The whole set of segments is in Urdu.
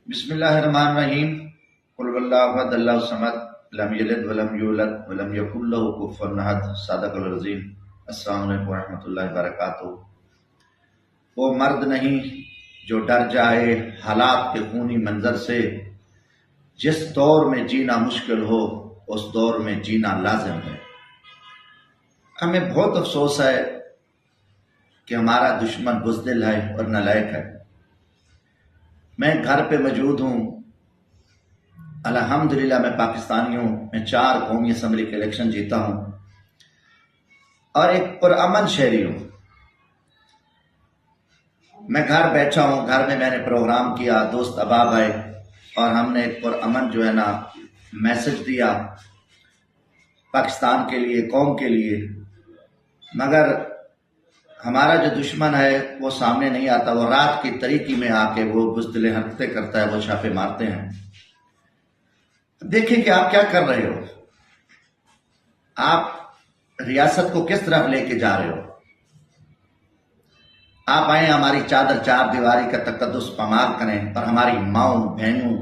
بسم اللہ الرحمن الرحیم قل واللہ احد اللہ الصمد لم یلد ولم یولد ولم یکن لہ کفوا احد صدق العظیم۔ السلام علیکم ورحمۃ اللہ وبرکاتہ۔ وہ مرد نہیں جو ڈر جائے حالات کے خونی منظر سے، جس دور میں جینا مشکل ہو اس دور میں جینا لازم ہے۔ ہمیں بہت افسوس ہے کہ ہمارا دشمن بزدل ہے اور نالائق ہے۔ میں گھر پہ موجود ہوں، الحمدللہ میں پاکستانی ہوں، میں 4 قومی اسمبلی کے الیکشن جیتا ہوں اور ایک پرامن شہری ہوں۔ میں گھر بیٹھا ہوں، گھر میں نے پروگرام کیا، دوست احباب آئے اور ہم نے ایک پرامن میسج دیا پاکستان کے لیے، قوم کے لیے، مگر ہمارا جو دشمن ہے وہ سامنے نہیں آتا۔ وہ رات کی طریقی میں آ کے وہ بزدل حرکتیں کرتا ہے، وہ چھاپے مارتے ہیں۔ دیکھیں کہ آپ کیا کر رہے ہو، آپ ریاست کو کس طرف لے کے جا رہے ہو۔ آپ آئیں ہماری چار دیواری کا تقدس پامال کریں اور ہماری ماؤں بہنوں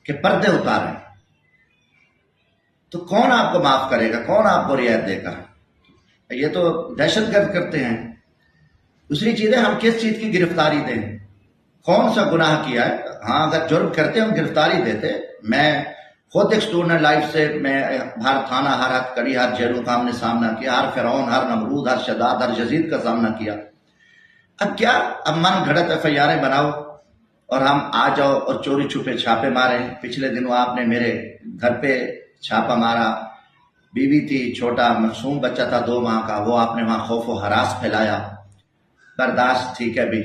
کے پردے اتاریں، تو کون آپ کو معاف کرے گا، کون آپ کو رعایت دے گا؟ یہ تو دہشت گرد کرتے ہیں۔ دوسری چیز ہے، ہم کس چیز کی گرفتاری دیں، کون سا گناہ کیا ہے؟ ہاں اگر جرم کرتے ہم گرفتاری دیتے۔ میں خود ایک اسٹوڈنٹ لائف سے میں ہر تھانہ، ہر ہتھ کڑی، ہر جیلوں کا ہم نے سامنا کیا، ہر فرعون، ہر نمرود، ہر شداد، ہر یزید کا سامنا کیا۔ اب کیا من گھڑت FIR بناؤ اور ہم آ جاؤ اور چوری چھپے چھاپے ماریں؟ پچھلے دنوں آپ نے میرے گھر پہ چھاپا مارا، بیوی تھی، چھوٹا معصوم بچہ تھا 2 ماہ کا، وہ آپ نے وہاں خوف و ہراس پھیلایا۔ برداشت ٹھیک ہے بھی۔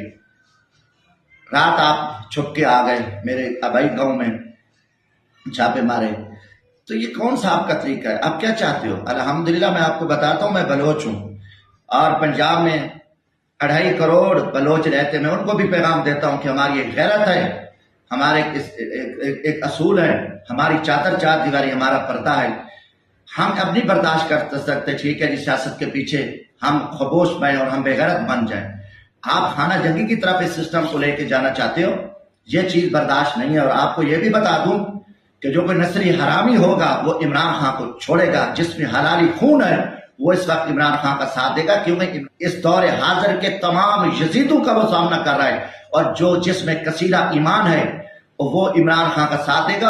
رات آپ چھپ کے آ گئے میرے آبائی گاؤں میں، چھاپے مارے۔ تو یہ کون سا آپ کا طریقہ ہے؟ آپ کیا چاہتے ہو؟ الحمدللہ میں آپ کو بتاتا ہوں، میں بلوچ ہوں اور پنجاب میں 2.5 کروڑ بلوچ رہتے۔ میں ان کو بھی پیغام دیتا ہوں کہ ہماری ایک غیرت ہے، ہمارے ایک اصول ہے، ہماری چار دیواری ہمارا پردہ ہے۔ ہم اب نہیں برداشت کر سکتے ٹھیک ہے جی سیاست کے پیچھے ہم خاموش بنیں اور ہم بے غیرت بن جائیں۔ آپ خانہ جنگی کی طرف اس سسٹم کو لے کے جانا چاہتے ہو، یہ چیز برداشت نہیں ہے۔ اور آپ کو یہ بھی بتا دوں کہ جو کوئی نصری حرامی ہوگا وہ عمران خان کو چھوڑے گا، جس میں حلالی خون ہے وہ اس وقت عمران خان کا ساتھ دے گا، کیونکہ اس دور حاضر کے تمام یزیدوں کا وہ سامنا کر رہا ہے، اور جس میں کثیرہ ایمان ہے وہ عمران خان کا ساتھ دے گا۔